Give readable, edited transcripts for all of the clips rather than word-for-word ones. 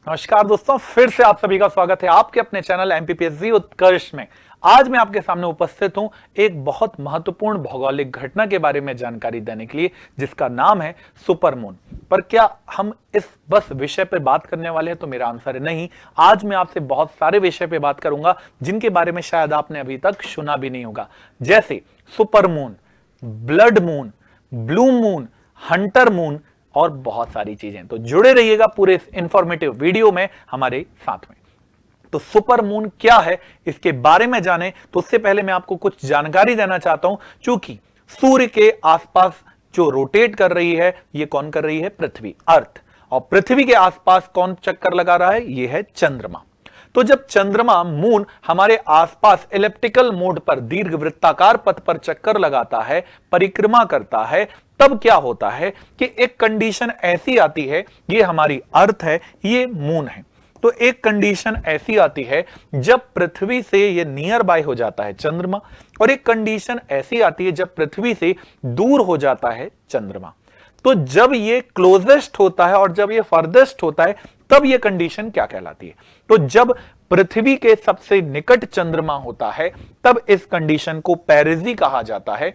नमस्कार दोस्तों, फिर से आप सभी का स्वागत है आपके अपने चैनल एमपीपीएससी उत्कर्ष में। आज मैं आपके सामने उपस्थित हूं एक बहुत महत्वपूर्ण भौगोलिक घटना के बारे में जानकारी देने के लिए, जिसका नाम है सुपरमून। पर क्या हम इस बस विषय पर बात करने वाले हैं? तो मेरा आंसर है नहीं। आज मैं आपसे बहुत सारे विषय पे बात करूंगा जिनके बारे में शायद आपने अभी तक सुना भी नहीं होगा, जैसे supermoon, blood moon, blue moon, Hunter moon और बहुत सारी चीजें। तो जुड़े रहिएगा पूरे इस इंफॉर्मेटिव वीडियो में हमारे साथ में। तो सुपर मून क्या है, इसके बारे में जाने तो उससे पहले मैं आपको कुछ जानकारी देना चाहता हूं। चूंकि सूर्य के आसपास जो रोटेट कर रही है, ये कौन कर रही है? पृथ्वी, अर्थ। और पृथ्वी के आसपास कौन चक्कर लगा रहा है? ये है चंद्रमा। तो जब चंद्रमा, मून, हमारे आसपास इलिप्टिकल मोड पर दीर्घ वृत्ताकार पथ पर चक्कर लगाता है, परिक्रमा करता है, तब क्या होता है कि एक कंडीशन ऐसी आती है, ये हमारी अर्थ है, ये मून है। तो एक कंडीशन ऐसी आती है जब पृथ्वी से ये नियर बाय हो जाता है चंद्रमा, और एक कंडीशन ऐसी आती है जब पृथ्वी से दूर हो जाता है चंद्रमा। तो जब ये क्लोजेस्ट होता है और जब ये फर्देस्ट होता है, तब ये कंडीशन क्या कहलाती है? तो जब पृथ्वी के सबसे निकट चंद्रमा होता है, तब इस कंडीशन को पेरिजी कहा जाता है।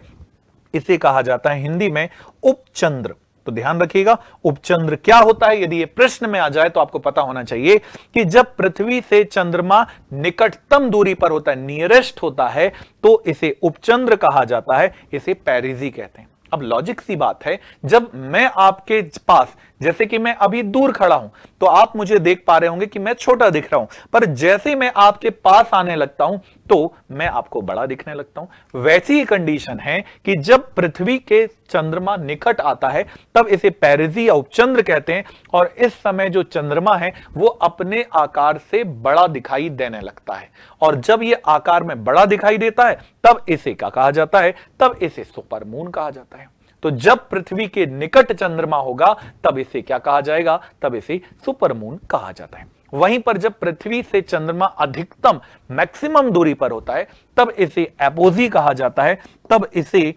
इसे कहा जाता है हिंदी में उपचंद्र। तो ध्यान रखिएगा, उपचंद्र क्या होता है? यदि ये प्रश्न में आ जाए तो आपको पता होना चाहिए कि जब पृथ्वी से चंद्रमा निकटतम दूरी पर होता है, नियरेस्ट होता है, तो इसे उपचंद्र कहा जाता है, इसे पेरिजी कहते हैं। अब लॉजिक सी बात है, जब मैं आपके पास, जैसे कि मैं अभी दूर खड़ा हूं, तो आप मुझे देख पा रहे होंगे कि मैं छोटा दिख रहा हूं, पर जैसे मैं आपके पास आने लगता हूं तो मैं आपको बड़ा दिखने लगता हूं। वैसी ही कंडीशन है कि जब पृथ्वी के चंद्रमा निकट आता है, तब इसे पेरिजी या उपचंद्र कहते हैं, और इस समय जो चंद्रमा है वो अपने आकार से बड़ा दिखाई देने लगता है। और जब ये आकार में बड़ा दिखाई देता है, तब इसे क्या कहा जाता है? तब इसे सुपरमून कहा जाता है। तो जब पृथ्वी के निकट चंद्रमा होगा, तब इसे क्या कहा जाएगा? तब इसे सुपरमून कहा जाता है। वहीं पर जब पृथ्वी से चंद्रमा अधिकतम, मैक्सिमम दूरी पर होता है, तब इसे एपोजी कहा जाता है, तब इसे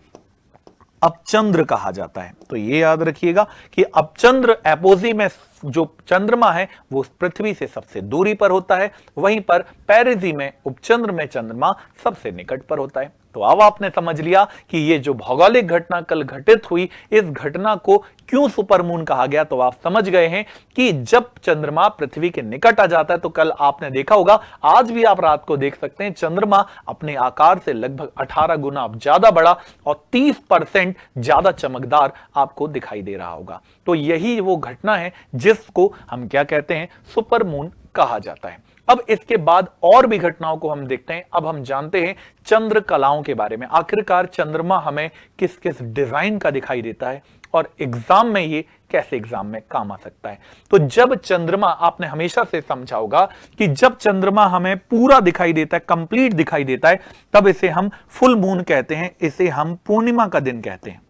अपचंद्र कहा जाता है। तो ये याद रखिएगा कि अपचंद्र, एपोजी में जो चंद्रमा है वो पृथ्वी से सबसे दूरी पर होता है, वहीं पर पेरिजी में, उपचंद्र में चंद्रमा सबसे निकट पर होता है। तो अब आपने समझ लिया कि ये जो भौगोलिक घटना कल घटित हुई, इस घटना को क्यों सुपरमून कहा गया। तो आप समझ गए हैं कि जब चंद्रमा पृथ्वी के निकट आ जाता है, तो कल आपने देखा होगा, आज भी आप रात को देख सकते हैं, चंद्रमा अपने आकार से लगभग 18 गुना ज्यादा बड़ा और 30% ज्यादा चमकदार आपको दिखाई दे रहा होगा। तो यही वो घटना है जिसको हम क्या कहते हैं? सुपरमून कहा जाता है। अब इसके बाद और भी घटनाओं को हम देखते हैं। अब हम जानते हैं चंद्र कलाओं के बारे में। आखिरकार चंद्रमा हमें किस किस डिजाइन का दिखाई देता है और एग्जाम में ये कैसे एग्जाम में काम आ सकता है। तो जब चंद्रमा, आपने हमेशा से समझा होगा कि जब चंद्रमा हमें पूरा दिखाई देता है, कंप्लीट दिखाई देता है, तब इसे हम फुल मून कहते हैं, इसे हम पूर्णिमा का दिन कहते हैं।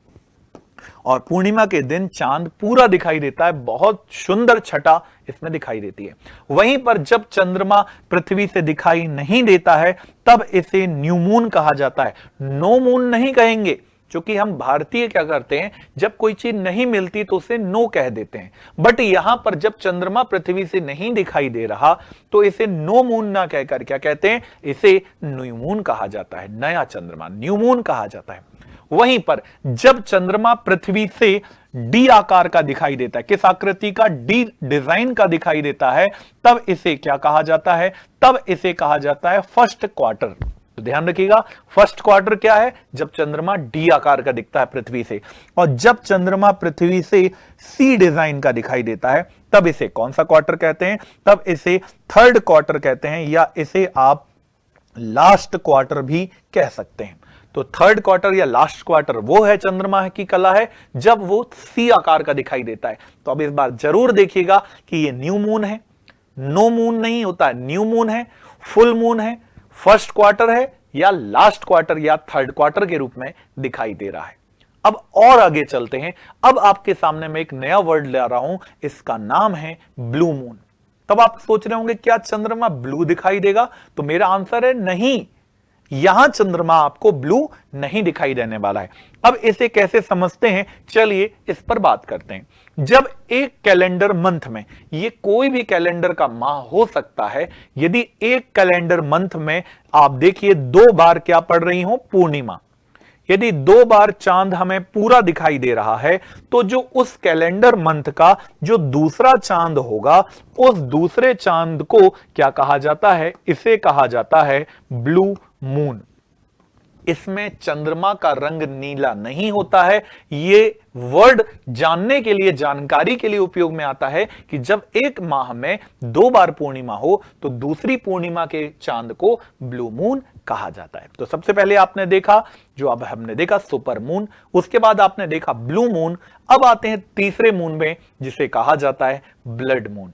और पूर्णिमा के दिन चांद पूरा दिखाई देता है, बहुत सुंदर छटा इसमें दिखाई देती है। वहीं पर जब चंद्रमा पृथ्वी से दिखाई नहीं देता है, तब इसे न्यू मून कहा जाता है। नो मून नहीं कहेंगे, क्योंकि हम भारतीय क्या करते हैं, जब कोई चीज नहीं मिलती तो उसे नो कह देते हैं। बट यहां पर जब चंद्रमा पृथ्वी से नहीं दिखाई दे रहा, तो इसे नो मून ना कहकर क्या कहते हैं? इसे न्यू मून कहा जाता है। नया चंद्रमा न्यू मून कहा जाता है। वहीं पर जब चंद्रमा पृथ्वी से डी आकार का दिखाई देता है, किस आकृति का? डी डिजाइन का दिखाई देता है, तब इसे क्या कहा जाता है? तब इसे कहा जाता है फर्स्ट क्वार्टर। तो ध्यान रखिएगा, फर्स्ट क्वार्टर क्या है? जब चंद्रमा डी आकार का दिखता है पृथ्वी से। और जब चंद्रमा पृथ्वी से सी डिजाइन का दिखाई देता है, तब इसे कौन सा क्वार्टर कहते हैं? तब इसे थर्ड क्वार्टर कहते हैं, या इसे आप लास्ट क्वार्टर भी कह सकते हैं। तो थर्ड क्वार्टर या लास्ट क्वार्टर वो है चंद्रमा की कला है जब वो सी आकार का दिखाई देता है। तो अब इस बार जरूर देखिएगा कि ये न्यू मून है, नो मून नहीं होता, न्यू मून है, फुल मून है, फर्स्ट क्वार्टर है, या लास्ट क्वार्टर या थर्ड क्वार्टर के रूप में दिखाई दे रहा है। अब और आगे चलते हैं। अब आपके सामने मैं एक नया वर्ड ले रहा हूं, इसका नाम है ब्लू मून। तब आप सोच रहे होंगे क्या चंद्रमा ब्लू दिखाई देगा? तो मेरा आंसर है नहीं। यहां चंद्रमा आपको ब्लू नहीं दिखाई देने वाला है। अब इसे कैसे समझते हैं, चलिए इस पर बात करते हैं। जब एक कैलेंडर मंथ में, ये कोई भी कैलेंडर का माह हो सकता है, यदि एक कैलेंडर मंथ में आप देखिए 2 बार क्या पड़ रही हो, पूर्णिमा, यदि 2 बार चांद हमें पूरा दिखाई दे रहा है, तो जो उस कैलेंडर मंथ का जो दूसरा चांद होगा, उस दूसरे चांद को क्या कहा जाता है, इसे कहा जाता है ब्लू मून। इसमें चंद्रमा का रंग नीला नहीं होता है। ये वर्ड जानने के लिए, जानकारी के लिए उपयोग में आता है कि जब एक माह में 2 बार पूर्णिमा हो तो दूसरी पूर्णिमा के चांद को ब्लू मून कहा जाता है। तो सबसे पहले आपने देखा, जो अब हमने देखा सुपर मून, उसके बाद आपने देखा ब्लू मून। अब आते हैं तीसरे मून में, जिसे कहा जाता है ब्लड मून।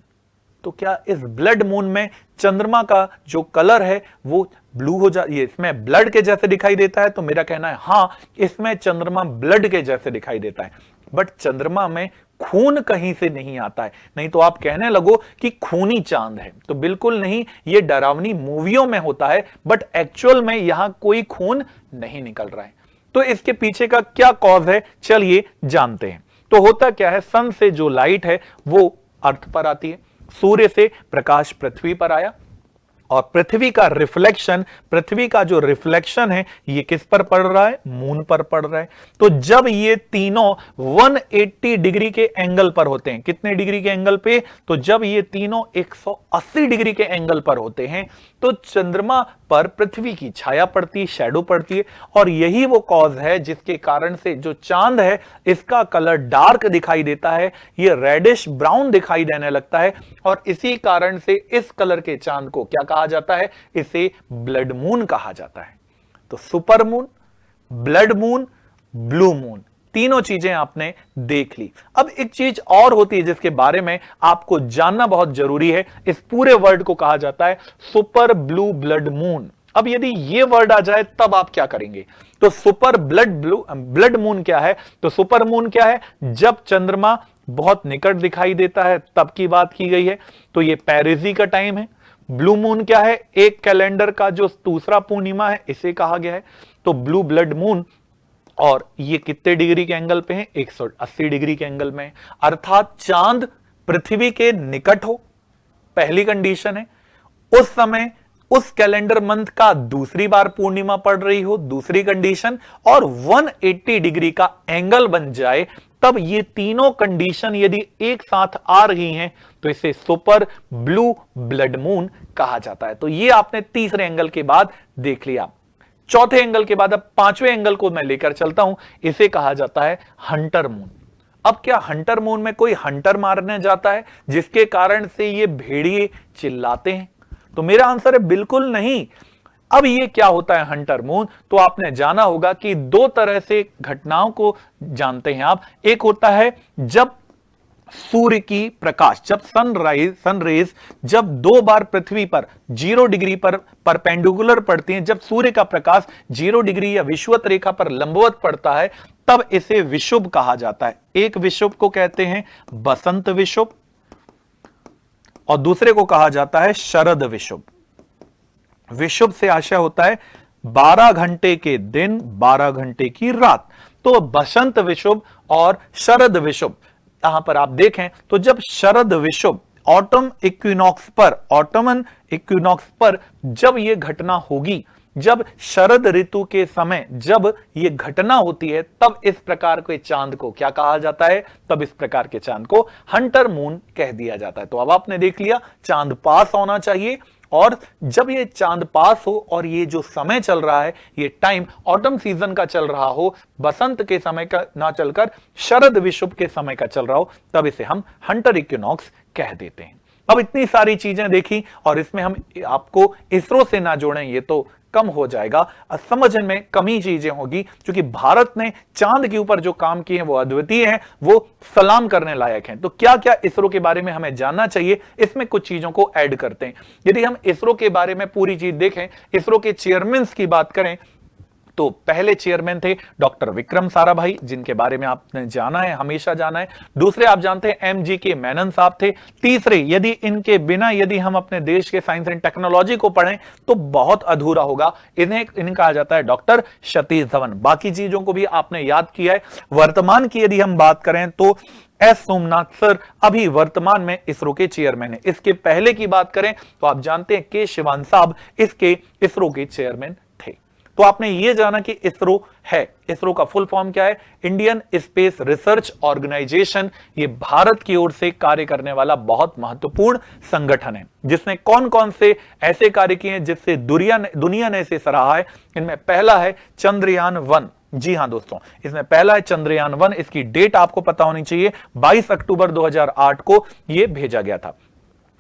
तो क्या इस ब्लड मून में चंद्रमा का जो कलर है वो ब्लू हो जाए, इसमें ब्लड के जैसे दिखाई देता है? तो मेरा कहना है हां, इसमें चंद्रमा ब्लड के जैसे दिखाई देता है, बट चंद्रमा में खून कहीं से नहीं आता है। नहीं तो आप कहने लगो कि खूनी चांद है, तो बिल्कुल नहीं, ये डरावनी मूवियों में होता है, बट एक्चुअल में यहां कोई खून नहीं निकल रहा है। तो इसके पीछे का क्या कॉज है, चलिए जानते हैं। तो होता क्या है, सन से जो लाइट है वो अर्थ पर आती है, सूर्य से प्रकाश पृथ्वी पर आया, और पृथ्वी का रिफ्लेक्शन, पृथ्वी का जो रिफ्लेक्शन है ये किस पर पड़ रहा है, मून पर पड़ रहा है। तो जब ये तीनों 180 डिग्री के एंगल पर होते हैं, कितने डिग्री के एंगल पे, तो जब ये तीनों 180 डिग्री के एंगल पर होते हैं, तो चंद्रमा पर पृथ्वी की छाया पड़ती है, शैडो पड़ती है, और यही वो कॉज है जिसके कारण से जो चांद है इसका कलर डार्क दिखाई देता है, ये रेडिश ब्राउन दिखाई देने लगता है, और इसी कारण से इस कलर के चांद को क्या कहा जाता है, इसे ब्लड मून कहा जाता है। तो super moon, blood moon, blue moon, तीनों चीजें आपने देख ली। अब एक चीज और होती है जिसके बारे में आपको जानना बहुत जरूरी है। इस पूरे वर्ड को कहा जाता है सुपर ब्लू ब्लड मून। अब यदि ये वर्ड आ जाए तब आप क्या करेंगे? तो सुपर ब्लड मून क्या है? तो सुपर मून क्या है? जब चंद्रमा बहुत निकट दिखाई देता है तब की बात की गई है, तो ये पैरिजी का टाइम है। ब्लू मून क्या है? एक कैलेंडर का जो दूसरा पूर्णिमा है, इसे कहा गया है। तो ब्लू ब्लड मून, और ये कितने डिग्री के एंगल पे है? 180 डिग्री के एंगल में, अर्थात चांद पृथ्वी के निकट हो, पहली कंडीशन है। उस समय उस कैलेंडर मंथ का दूसरी बार पूर्णिमा पड़ रही हो, दूसरी कंडीशन, और 180 डिग्री का एंगल बन जाए, तब ये तीनों कंडीशन यदि एक साथ आ रही हैं तो इसे सुपर ब्लू ब्लड मून कहा जाता है। तो ये आपने तीसरे एंगल के बाद देख लिया। चौथे एंगल के बाद अब पांचवें एंगल को मैं लेकर चलता हूं, इसे कहा जाता है हंटर मून। अब क्या हंटर मून में कोई हंटर मारने जाता है जिसके कारण से ये भेड़िए चिल्लाते हैं? तो मेरा आंसर है बिल्कुल नहीं। अब ये क्या होता है हंटर मून? तो आपने जाना होगा कि 2 तरह से घटनाओं को जानते हैं आप। एक होता है जब सूर्य की प्रकाश, जब सनरेज जब 2 बार पृथ्वी पर 0 डिग्री पर परपेंडिकुलर पड़ती हैं, जब सूर्य का प्रकाश 0 डिग्री या विषुवत रेखा पर लंबवत पड़ता है, तब इसे विषुव कहा जाता है। एक विषुव को कहते हैं बसंत विषुव, और दूसरे को कहा जाता है शरद विषुव। विषुव से आशय होता है 12 घंटे के दिन, 12 घंटे की रात। तो बसंत विषुव और शरद विषुव, यहां पर आप देखें तो जब शरद विषुव ऑटम इक्विनॉक्स पर जब यह घटना होगी, जब शरद ऋतु के समय जब यह घटना होती है, तब इस प्रकार के चांद को क्या कहा जाता है? तब इस प्रकार के चांद को हंटर मून कह दिया जाता है। तो अब आपने देख लिया, चांद पास होना चाहिए, और जब ये चांद पास हो और ये जो समय चल रहा है, ये टाइम ऑटम सीजन का चल रहा हो, बसंत के समय का ना चलकर शरद विषुव के समय का चल रहा हो, तब इसे हम हंटर इक्विनॉक्स कह देते हैं। अब इतनी सारी चीजें देखी, और इसमें हम आपको इसरो से ना जोड़ें ये तो कम हो जाएगा, समझने में कमी चीजें होगी, क्योंकि भारत ने चांद के ऊपर जो काम किए हैं वो अद्वितीय हैं, वो सलाम करने लायक हैं। तो क्या क्या इसरो के बारे में हमें जानना चाहिए, इसमें कुछ चीजों को ऐड करते हैं। यदि हम इसरो के बारे में पूरी चीज देखें, इसरो के चेयरमैन की बात करें, तो पहले चेयरमैन थे डॉक्टर विक्रम साराभाई, जिनके बारे में आपने जाना है, हमेशा जाना है। दूसरे आप जानते हैं MGK मेनन साहब थे। तीसरे, यदि इनके बिना यदि हम अपने देश के साइंस एंड टेक्नोलॉजी को पढ़ें तो बहुत अधूरा होगा। इन्हें कहा जाता है डॉक्टर सतीश धवन। बाकी चीजों को भी आपने याद किया है। वर्तमान की यदि हम बात करें तो एस सोमनाथ सर अभी वर्तमान में इसरो के चेयरमैन है। इसके पहले की बात करें तो आप जानते हैं के शिवान साहब इसरो के चेयरमैन थे। तो आपने ये जाना कि इसरो है, इसरो का फुल फॉर्म क्या है? Indian space research organisation. ये भारत की ओर से कार्य करने वाला बहुत महत्वपूर्ण संगठन है, जिसने कौन कौन से ऐसे कार्य किए हैं जिससे दुनिया ने इसे सराहा है। इनमें पहला है चंद्रयान 1। जी हां दोस्तों, इसमें पहला है चंद्रयान 1। इसकी डेट आपको पता होनी चाहिए, 22 अक्टूबर 2008 को यह भेजा गया था।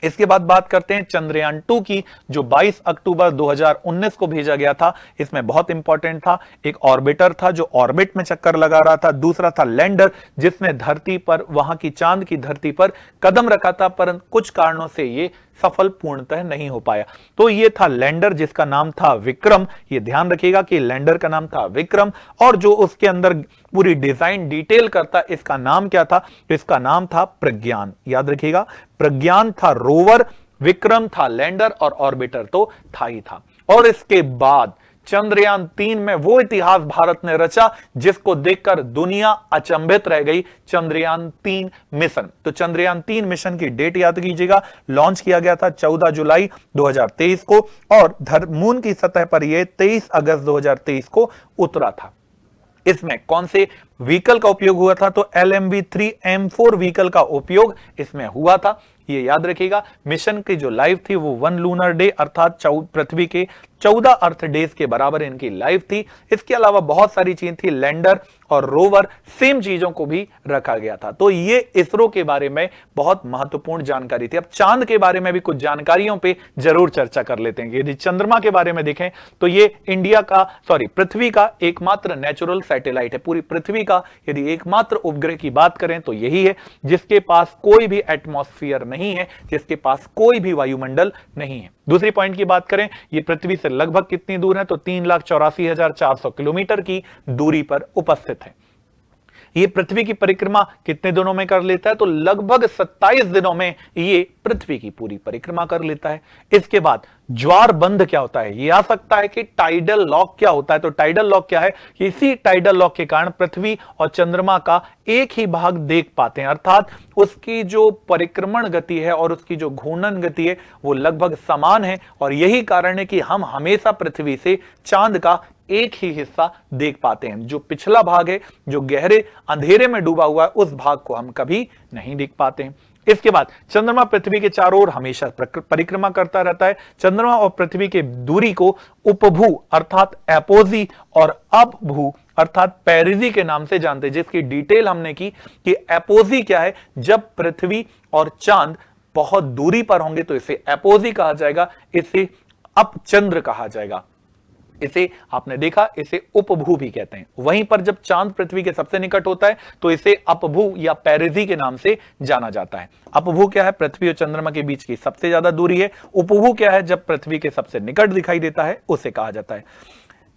इसके बाद बात करते हैं चंद्रयान 2 की, जो 22 अक्टूबर 2019 को भेजा गया था। इसमें बहुत इंपॉर्टेंट था, एक ऑर्बिटर था जो ऑर्बिट में चक्कर लगा रहा था। दूसरा था लैंडर, जिसने धरती पर, वहां की चांद की धरती पर कदम रखा था, परंतु कुछ कारणों से ये सफल पूर्णतः नहीं हो पाया। तो ये था लैंडर, जिसका नाम था विक्रम। ये ध्यान रखिएगा कि लैंडर का नाम था विक्रम, और जो उसके अंदर पूरी डिजाइन डिटेल करता, इसका नाम क्या था? तो इसका नाम था प्रज्ञान। याद रखिएगा, प्रज्ञान था रोवर, विक्रम था लैंडर, और ऑर्बिटर तो था ही था। और इसके बाद चंद्रयान 3 में वो इतिहास भारत ने रचा जिसको देखकर दुनिया अचंभित रह गई, चंद्रयान 3 मिशन। तो चंद्रयान 3 मिशन की डेट याद कीजिएगा, लॉन्च किया गया था 14 जुलाई 2023 को, और मून की सतह पर यह 23 अगस्त 2023 को उतरा था। इसमें कौन से व्हीकल का उपयोग हुआ था? तो LMV-3M4 व्हीकल का उपयोग इसमें हुआ था। ये याद रखिएगा। मिशन की जो लाइफ थी वो 1 लूनर डे, अर्थात पृथ्वी के 14 अर्थ डेज के बराबर इनकी लाइफ थी। इसके अलावा बहुत सारी चीज थी, लैंडर और रोवर, सेम चीजों को भी रखा गया था। तो ये इसरो के बारे में बहुत महत्वपूर्ण जानकारी थी। अब चांद के बारे में भी कुछ जानकारियों पे जरूर चर्चा कर लेते हैं। यदि चंद्रमा के बारे में देखें तो ये पृथ्वी का एकमात्र नेचुरल सैटेलाइट है। पूरी पृथ्वी का यदि एकमात्र उपग्रह की बात करें तो यही है, जिसके पास कोई भी एटमॉस्फेयर नहीं है, जिसके पास कोई भी वायुमंडल नहीं है। दूसरी पॉइंट की बात करें, ये पृथ्वी से लगभग कितनी दूर है? तो 3,84,400 किलोमीटर की दूरी पर उपस्थित है। ये पृथ्वी की परिक्रमा कितने दिनों में कर लेता है? तो लगभग 27 दिनों में ये पृथ्वी की पूरी परिक्रमा कर लेता है। इसके बाद ज्वार बंध क्या होता है? ये आ सकता है कि टाइडल लॉक क्या होता है? तो टाइडल लॉक क्या है? इसी टाइडल लॉक के कारण पृथ्वी और चंद्रमा का एक ही भाग देख पाते हैं, अर्थात उसकी जो परिक्रमण गति है और उसकी जो घूर्णन गति है वो लगभग समान है। और यही कारण है कि हम हमेशा पृथ्वी से चांद का एक ही हिस्सा देख पाते हैं। जो पिछला भाग है, जो गहरे अंधेरे में डूबा हुआ है, उस भाग को हम कभी नहीं देख पाते हैं। इसके बाद चंद्रमा पृथ्वी के चारों ओर हमेशा परिक्रमा करता रहता है। चंद्रमा और पृथ्वी के दूरी को उपभू अर्थात एपोजी और अपभू अर्थात पेरिजी के नाम से जानते हैं, जिसकी डिटेल हमने की कि एपोजी क्या है। जब पृथ्वी और चांद बहुत दूरी पर होंगे तो इसे एपोजी कहा जाएगा, इसे अपचंद्र कहा जाएगा। इसे आपने देखा, इसे उपभू भी कहते हैं। वहीं पर जब चांद पृथ्वी के सबसे निकट होता है तो इसे अपभू या पेरिजी के नाम से जाना जाता है। अपभू क्या है? पृथ्वी और चंद्रमा के बीच की सबसे ज्यादा दूरी है। उपभू क्या है? जब पृथ्वी के सबसे निकट दिखाई देता है, उसे कहा जाता है।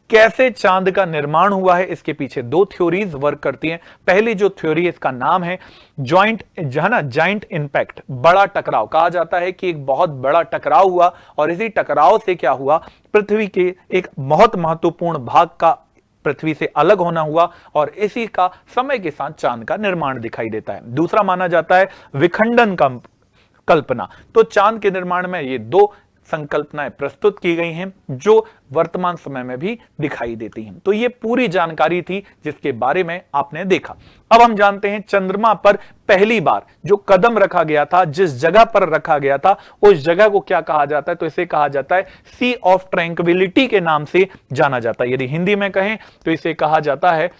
कैसे चांद का निर्माण हुआ है, इसके पीछे दो थ्योरीज वर्क करती हैं। पहली जो थ्योरी, इसका नाम है जाइंट इंपैक्ट, बड़ा टकराव। कहा जाता है कि एक बहुत बड़ा टकराव हुआ और इसी टकराव से क्या हुआ, पृथ्वी के एक बहुत महत्वपूर्ण भाग का पृथ्वी से अलग होना हुआ और इसी का समय के साथ चांद का निर्माण दिखाई देता है। दूसरा माना जाता है विखंडन का कल्पना। तो चांद के निर्माण में ये दो संकल्पनाएं प्रस्तुत की गई हैं जो वर्तमान समय में भी दिखाई देती हैं। तो ये पूरी जानकारी थी जिसके बारे में आपने देखा। अब हम जानते हैं चंद्रमा पर पहली बार जो कदम रखा गया था, जिस जगह पर रखा गया था, उस जगह को क्या कहा जाता है? तो इसे कहा जाता है सी ऑफ ट्रैंक्विलिटी के नाम से जाना जाता है। यदि हिंदी में कहें तो इसे कहा जाता है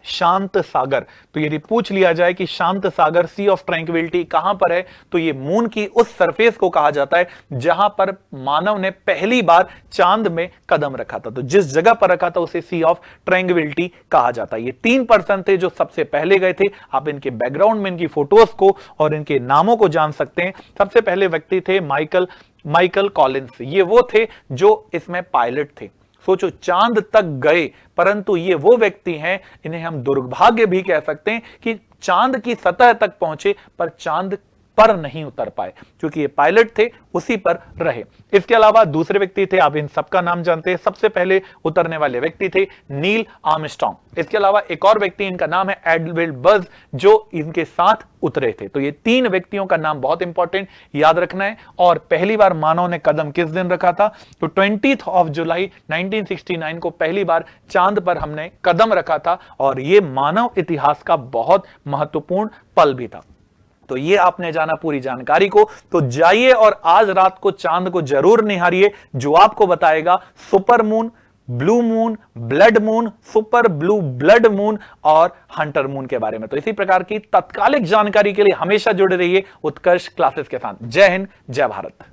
शांत सागर। तो यदि पूछ लिया जाए कि शांत सागर, सी ऑफ ट्रैंक्विलिटी कहां पर है, तो ये मून की उस सरफेस को कहा जाता है जहां पर मानव ने पहली बार चांद में कदम रखा था। तो जिस जगह पर रखा था उसे सी ऑफ ट्रैंक्विलिटी कहा जाता है। ये 3 पर्सन थे जो सबसे पहले गए थे। आप इनके बैकग्राउंड में इनकी फोटोज को और इनके नामों को जान सकते हैं। सबसे पहले व्यक्ति थे माइकल कॉलिंस। ये वो थे जो इसमें पायलट थे। सोचो, चांद तक गए, परंतु ये वो व्यक्ति हैं, इन्हें हम दुर्भाग्य भी कह सकते हैं कि चांद की सतह तक पहुंचे पर चांद पर नहीं उतर पाए, क्योंकि ये पायलट थे, उसी पर रहे। इसके अलावा दूसरे व्यक्ति थे, आप इन सबका नाम जानते हैं। सबसे पहले उतरने वाले व्यक्ति थे नील आर्मस्ट्रांग। इसके अलावा एक और व्यक्ति, इनका नाम है एडविन बज, जो इनके साथ उतरे थे। तो ये 3 व्यक्तियों का नाम बहुत इंपॉर्टेंट याद रखना है। और पहली बार मानव ने कदम किस दिन रखा था? तो 20 जुलाई 1969 को पहली बार चांद पर हमने कदम रखा था, और यह मानव इतिहास का बहुत महत्वपूर्ण पल भी था। तो ये आपने जाना पूरी जानकारी को। तो जाइए और आज रात को चांद को जरूर निहारिए, जो आपको बताएगा super moon, blue moon, blood moon, super blue blood moon और हंटर मून के बारे में। तो इसी प्रकार की तत्कालिक जानकारी के लिए हमेशा जुड़े रहिए उत्कर्ष क्लासेस के साथ। जय हिंद, जय भारत।